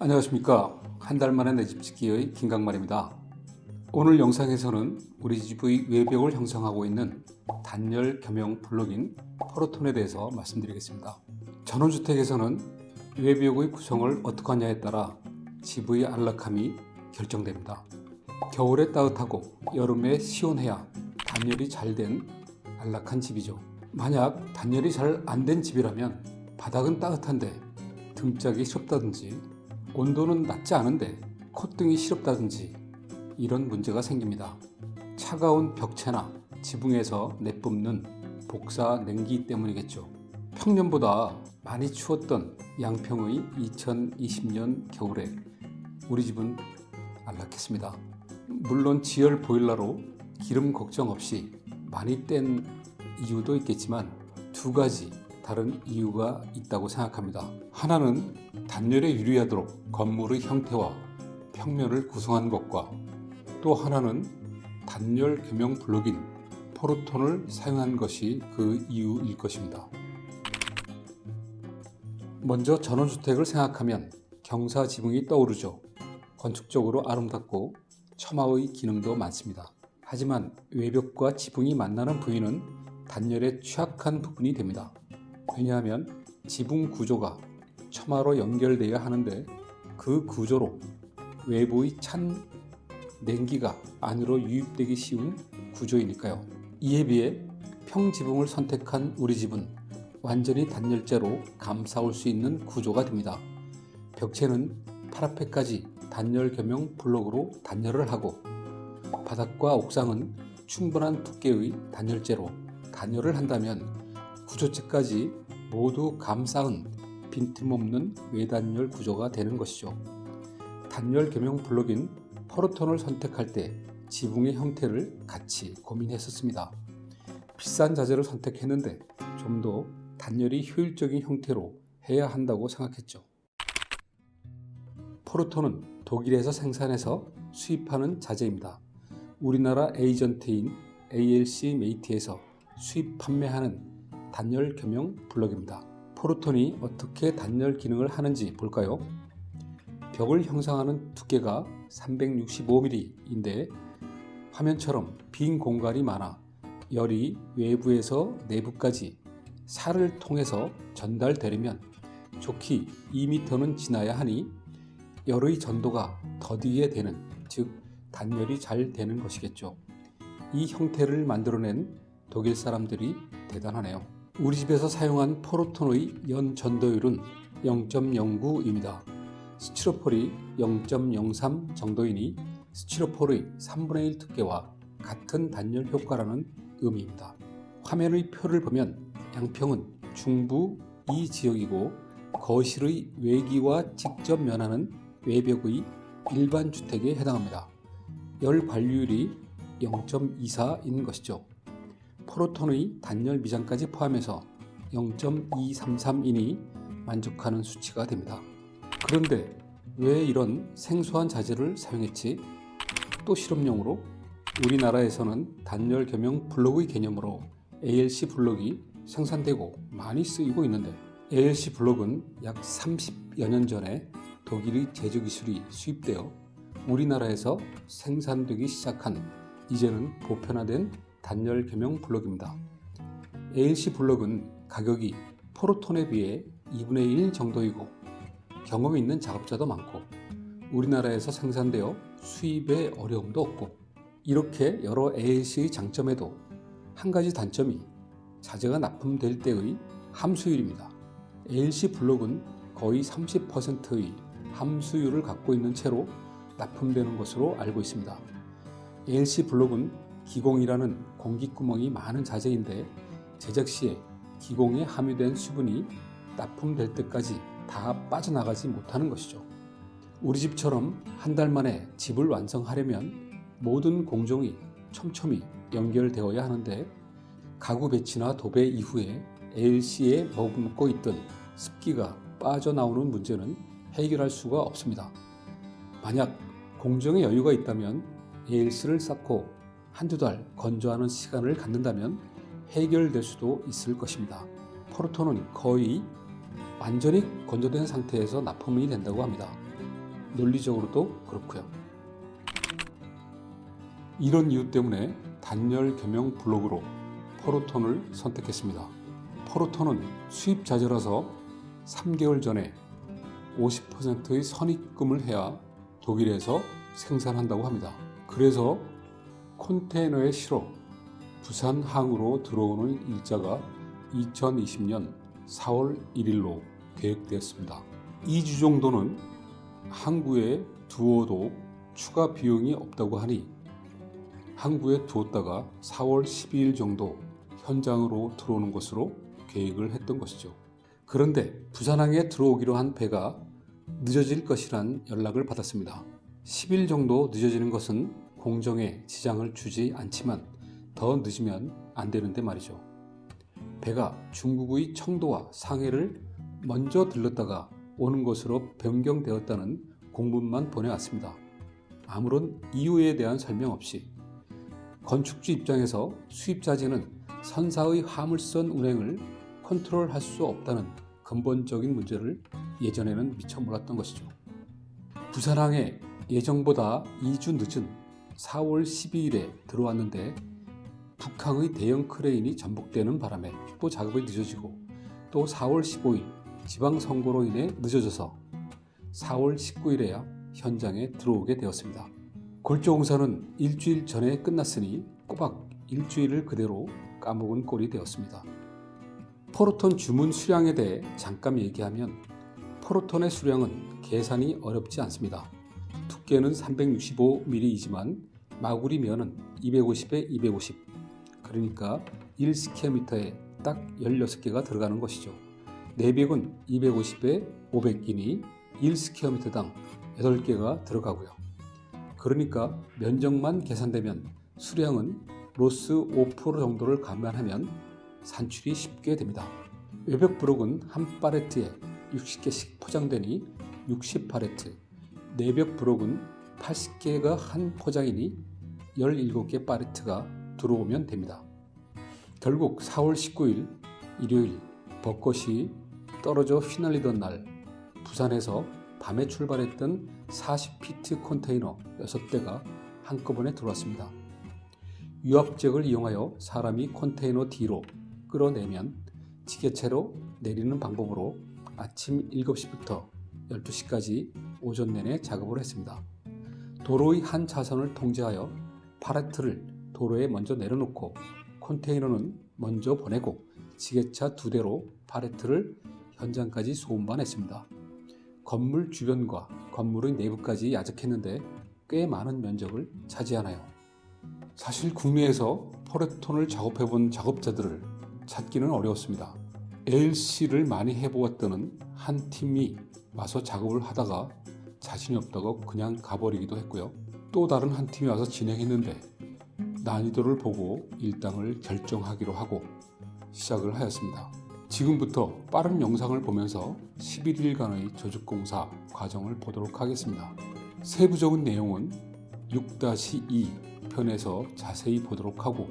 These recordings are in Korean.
안녕하십니까. 한 달 만에 내 집 짓기의 김강만입니다. 오늘 영상에서는 우리 집의 외벽을 형성하고 있는 단열 겸용 블록인 포로톤에 대해서 말씀드리겠습니다. 전원주택에서는 외벽의 구성을 어떻게 하냐에 따라 집의 안락함이 결정됩니다. 겨울에 따뜻하고 여름에 시원해야 단열이 잘 된 안락한 집이죠. 만약 단열이 잘 안 된 집이라면 바닥은 따뜻한데 등짝이 좁다든지 온도는 낮지 않은데 콧등이 시렵다든지 이런 문제가 생깁니다. 차가운 벽체나 지붕에서 내뿜는 복사 냉기 때문이겠죠. 평년보다 많이 추웠던 양평의 2020년 겨울에 우리 집은 안락했습니다. 물론 지열 보일러로 기름 걱정 없이 많이 뗀 이유도 있겠지만 두 가지 다른 이유가 있다고 생각합니다. 하나는 단열에 유리하도록 건물의 형태와 평면을 구성한 것과 또 하나는 단열 겸용 블록인 포로톤을 사용한 것이 그 이유일 것입니다. 먼저 전원주택을 생각하면 경사 지붕이 떠오르죠. 건축적으로 아름답고 처마의 기능도 많습니다. 하지만 외벽과 지붕이 만나는 부위는 단열에 취약한 부분이 됩니다. 왜냐하면 지붕 구조가 처마로 연결되어야 하는데 그 구조로 외부의 찬 냉기가 안으로 유입되기 쉬운 구조이니까요. 이에 비해 평지붕을 선택한 우리 집은 완전히 단열재로 감싸올 수 있는 구조가 됩니다. 벽체는 파라페까지 단열 겸용 블록으로 단열을 하고 바닥과 옥상은 충분한 두께의 단열재로 단열을 한다면 구조체까지 모두 감싸은 빈틈없는 외단열 구조가 되는 것이죠. 단열 겸용 블록인 포로톤을 선택할 때 지붕의 형태를 같이 고민했었습니다. 비싼 자재를 선택했는데 좀 더 단열이 효율적인 형태로 해야 한다고 생각했죠. 포로톤은 독일에서 생산해서 수입하는 자재입니다. 우리나라 에이전트인 ALC 메이트에서 수입 판매하는 단열 겸용 블록입니다. 포로톤이 어떻게 단열 기능을 하는지 볼까요? 벽을 형성하는 두께가 365mm인데 화면처럼 빈 공간이 많아 열이 외부에서 내부까지 살을 통해서 전달되려면 좋게 2m는 지나야 하니 열의 전도가 더디게 되는, 즉 단열이 잘 되는 것이겠죠. 이 형태를 만들어낸 독일 사람들이 대단하네요. 우리 집에서 사용한 포로톤의 연 전도율은 0.09입니다. 스티로폴이 0.03 정도이니 스티로폴의 3분의 1 두께와 같은 단열 효과라는 의미입니다. 화면의 표를 보면 양평은 중부 이 지역이고 거실의 외기와 직접 면하는 외벽의 일반 주택에 해당합니다. 열 관리율이 0.24인 것이죠. 포로톤의 단열 미장까지 포함해서 0.233이니 만족하는 수치가 됩니다. 그런데 왜 이런 생소한 자재를 사용했지? 또 실험용으로 우리나라에서는 단열 겸용 블록의 개념으로 ALC 블록이 생산되고 많이 쓰이고 있는데 ALC 블록은 약 30여 년 전에 독일의 제조기술이 수입되어 우리나라에서 생산되기 시작한 이제는 보편화된 단열 겸용 블록입니다. ALC 블록은 가격이 포로톤에 비해 2분의 1 정도이고 경험이 있는 작업자도 많고 우리나라에서 생산되어 수입에 어려움도 없고 이렇게 여러 ALC의 장점에도 한 가지 단점이 자재가 납품될 때의 함수율입니다. ALC 블록은 거의 30%의 함수율을 갖고 있는 채로 납품되는 것으로 알고 있습니다. ALC 블록은 기공이라는 공기구멍이 많은 자재인데 제작 시에 기공에 함유된 수분이 납품될 때까지 다 빠져나가지 못하는 것이죠. 우리 집처럼 한 달 만에 집을 완성하려면 모든 공정이 촘촘히 연결되어야 하는데 가구 배치나 도배 이후에 ALC에 머금고 있던 습기가 빠져나오는 문제는 해결할 수가 없습니다. 만약 공정에 여유가 있다면 ALC를 쌓고 한두 달 건조하는 시간을 갖는다면 해결될 수도 있을 것입니다. 포로톤은 거의 완전히 건조된 상태에서 납품이 된다고 합니다. 논리적으로도 그렇고요. 이런 이유 때문에 단열 겸용 블록으로 포르톤을 선택했습니다. 포르톤은 수입 자재라서 3개월 전에 50%의 선입금을 해야 독일에서 생산한다고 합니다. 그래서 컨테이너에 실어 부산항으로 들어오는 일자가 2020년 4월 1일로 계획되었습니다. 2주 정도는 항구에 두어도 추가 비용이 없다고 하니 항구에 두었다가 4월 12일 정도 현장으로 들어오는 것으로 계획을 했던 것이죠. 그런데 부산항에 들어오기로 한 배가 늦어질 것이란 연락을 받았습니다. 10일 정도 늦어지는 것은 공정에 지장을 주지 않지만 더 늦으면 안 되는데 말이죠. 배가 중국의 청도와 상해를 먼저 들렀다가 오는 것으로 변경되었다는 공문만 보내왔습니다. 아무런 이유에 대한 설명 없이 건축주 입장에서 수입자재는 선사의 화물선 운행을 컨트롤할 수 없다는 근본적인 문제를 예전에는 미처 몰랐던 것이죠. 부산항에 예정보다 2주 늦은 4월 12일에 들어왔는데 북항의 대형 크레인이 전복되는 바람에 또 작업이 늦어지고 또 4월 15일 지방선거로 인해 늦어져서 4월 19일에야 현장에 들어오게 되었습니다. 골조공사는 일주일 전에 끝났으니 꼬박 일주일을 그대로 까먹은 꼴이 되었습니다. 포르톤 주문 수량에 대해 잠깐 얘기하면 포르톤의 수량은 계산이 어렵지 않습니다. 두께는 365mm이지만 마구리 면은 250에 250, 그러니까 1스퀘어미터에 딱 16개가 들어가는 것이죠. 내벽은 250에 500이니 1스퀘어미터당 8개가 들어가고요. 그러니까 면적만 계산되면 수량은 로스 5% 정도를 감안하면 산출이 쉽게 됩니다. 외벽 브록은 한 팔레트에 60개씩 포장되니 60팔레트, 내벽 브록은 80개가 한 포장이니 17개 팔레트가 들어오면 됩니다. 결국 4월 19일 일요일 벚꽃이 떨어져 휘날리던 날 부산에서 밤에 출발했던 40피트 컨테이너 6대가 한꺼번에 들어왔습니다. 유압잭을 이용하여 사람이 컨테이너 뒤로 끌어내면 지게차로 내리는 방법으로 아침 7시부터 12시까지 오전 내내 작업을 했습니다. 도로의 한 차선을 통제하여 팔레트를 도로에 먼저 내려놓고 컨테이너는 먼저 보내고 지게차 2대로 팔레트를 현장까지 소음만 했습니다. 건물 주변과 건물의 내부까지 야적했는데 꽤 많은 면적을 차지하나요. 사실 국내에서 포르톤을 작업해본 작업자들을 찾기는 어려웠습니다. ALC를 많이 해보았다는 한 팀이 와서 작업을 하다가 자신이 없다고 그냥 가버리기도 했고요. 또 다른 한 팀이 와서 진행했는데 난이도를 보고 일당을 결정하기로 하고 시작을 하였습니다. 지금부터 빠른 영상을 보면서 11일간의 조직공사 과정을 보도록 하겠습니다. 세부적인 내용은 6-2 편에서 자세히 보도록 하고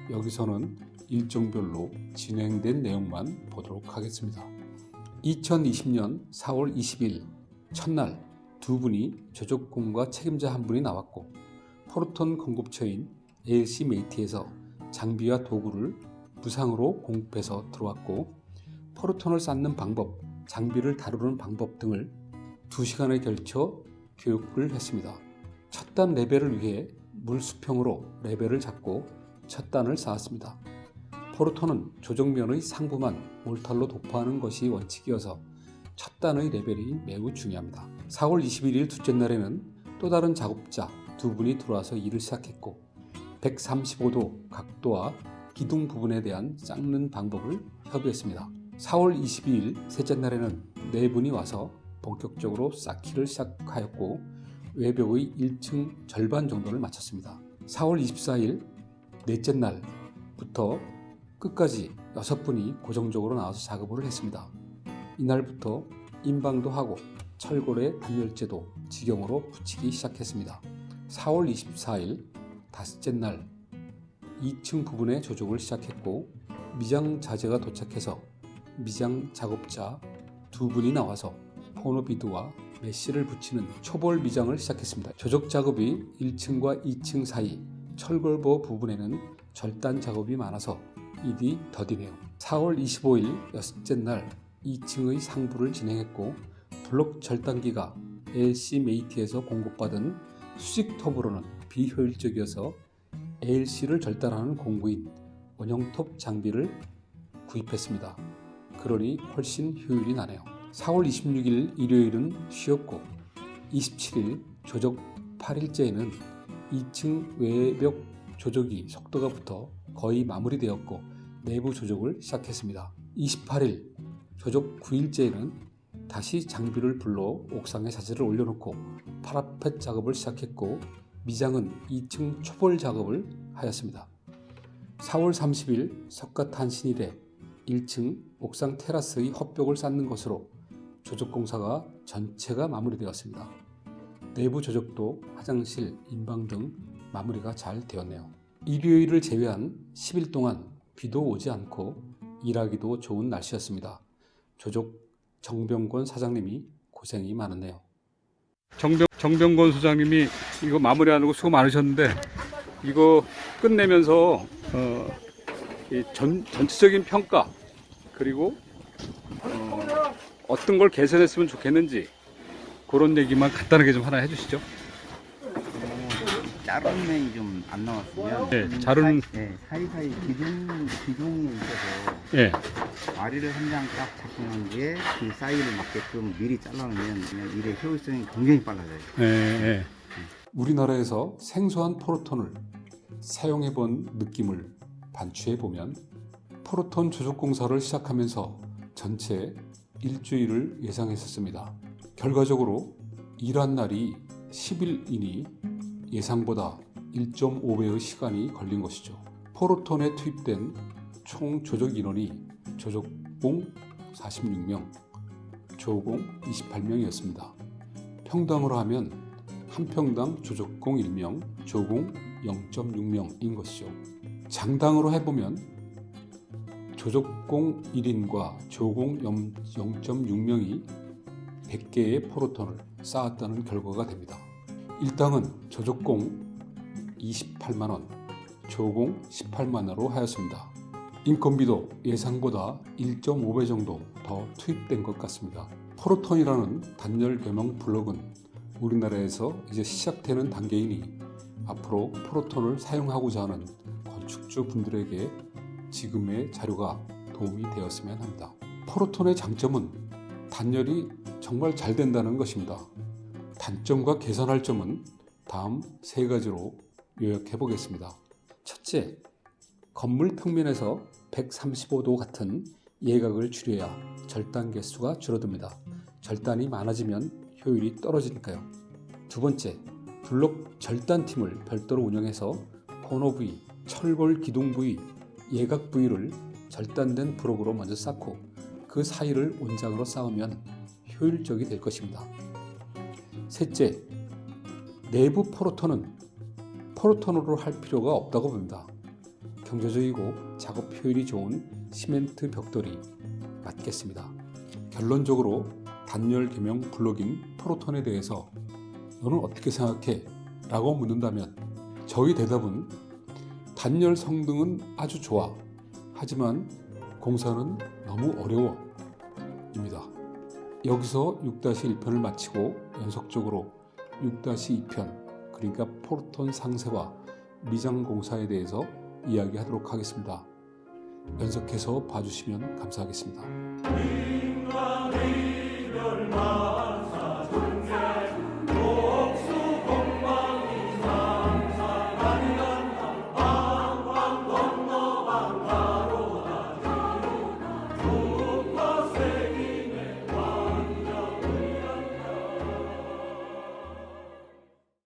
여기서는 일정별로 진행된 내용만 보도록 하겠습니다. 2020년 4월 20일 첫날 두 분이 조직공과 책임자 한 분이 나왔고 포르톤 공급처인 ALC 메이트에서 장비와 도구를 부상으로 공급해서 들어왔고 포르톤을 쌓는 방법, 장비를 다루는 방법 등을 2시간에 걸쳐 교육을 했습니다. 첫 단 레벨을 위해 물수평으로 레벨을 잡고 첫 단을 쌓았습니다. 포르톤은 조정면의 상부만 몰탈로 도포하는 것이 원칙이어서 첫 단의 레벨이 매우 중요합니다. 4월 21일 둘째 날에는 또 다른 작업자 두 분이 들어와서 일을 시작했고 135도 각도와 기둥 부분에 대한 쌓는 방법을 협의했습니다. 4월 22일 셋째 날에는 네 분이 와서 본격적으로 쌓기를 시작하였고 외벽의 1층 절반 정도를 마쳤습니다. 4월 24일 넷째 날부터 끝까지 6분이 고정적으로 나와서 작업을 했습니다. 이날부터 인방도 하고 철골에 단열재도 지경으로 붙이기 시작했습니다. 4월 24일 다섯째 날 2층 부분의 조적을 시작했고 미장 자재가 도착해서 미장 작업자 두 분이 나와서 포노비드와 메쉬를 붙이는 초벌 미장을 시작했습니다. 조적 작업이 1층과 2층 사이 철골보 부분에는 절단 작업이 많아서 일이 더디네요. 4월 25일 여섯째 날 2층의 상부를 진행했고 블록 절단기가 LC메이트에서 공급받은 수직 톱으로는 비효율적이어서 ALC를 절단하는 공구인 원형톱 장비를 구입했습니다. 그러니 훨씬 효율이 나네요. 4월 26일 일요일은 쉬었고 27일 조적 8일째에는 2층 외벽 조적이 속도가 붙어 거의 마무리되었고 내부 조적을 시작했습니다. 28일 조적 9일째에는 다시 장비를 불러 옥상에 자재를 올려놓고 파라펫 작업을 시작했고 미장은 2층 초벌 작업을 하였습니다. 4월 30일 석가탄신일에 1층 옥상 테라스의 헛벽을 쌓는 것으로 조적 공사가 전체가 마무리되었습니다. 내부 조적도 화장실, 인방 등 마무리가 잘 되었네요. 일요일을 제외한 10일 동안 비도 오지 않고 일하기도 좋은 날씨였습니다. 조적 정병권 사장님이 고생이 많았네요. 정병권 소장님이 이거 마무리하려고 수고 많으셨는데 이거 끝내면서 전체적인 평가 그리고 어떤 걸 개선했으면 좋겠는지 그런 얘기만 간단하게 좀 하나 해주시죠. 자른 면이 좀 안 나왔으면 네, 자른 사이사이 기둥이 있어서 네. 와리를 한 장 딱 잡고 난 뒤에 그 사이를 맞게끔 미리 잘라놓으면 그냥 일의 효율성이 굉장히 빨라져요. 네. 우리나라에서 생소한 포로톤을 사용해본 느낌을 반추해보면 포로톤 조적 공사를 시작하면서 전체 일주일을 예상했었습니다. 결과적으로 일한 날이 10일이니 예상보다 1.5배의 시간이 걸린 것이죠. 포로톤에 투입된 총 조적 인원이 조적공 46명, 조공 28명이었습니다. 평당으로 하면 한 평당 조적공 1명, 조공 0.6명인 것이죠. 장당으로 해보면 조적공 1인과 조공 0.6명이 100개의 포로톤을 쌓았다는 결과가 됩니다. 일당은 조적공 28만원, 조공 18만원으로 하였습니다. 인건비도 예상보다 1.5배 정도 더 투입된 것 같습니다. 포로톤이라는 단열 겸용 블록은 우리나라에서 이제 시작되는 단계이니 앞으로 포로톤을 사용하고자 하는 건축주 분들에게 지금의 자료가 도움이 되었으면 합니다. 포로톤의 장점은 단열이 정말 잘 된다는 것입니다. 단점과 개선할 점은 다음 세 가지로 요약해 보겠습니다. 첫째, 건물 평면에서 135도 같은 예각을 줄여야 절단 개수가 줄어듭니다. 절단이 많아지면 효율이 떨어지니까요. 두 번째, 블록 절단팀을 별도로 운영해서 코너 부위, 철골 기둥 부위, 예각 부위를 절단된 블록으로 먼저 쌓고 그 사이를 온장으로 쌓으면 효율적이 될 것입니다. 셋째, 내부 포로톤은 포로톤으로 할 필요가 없다고 봅니다. 경제적이고 작업 효율이 좋은 시멘트 벽돌이 맞겠습니다. 결론적으로 단열 겸용 블록인 포로톤에 대해서 너는 어떻게 생각해? 라고 묻는다면 저희 대답은 단열 성능은 아주 좋아. 하지만 공사는 너무 어려워. 입니다. 여기서 6-1편을 마치고 연속적으로 6-2편 그러니까 포로톤 상세와 미장 공사에 대해서 이야기하도록 하겠습니다. 연속해서 봐주시면 감사하겠습니다.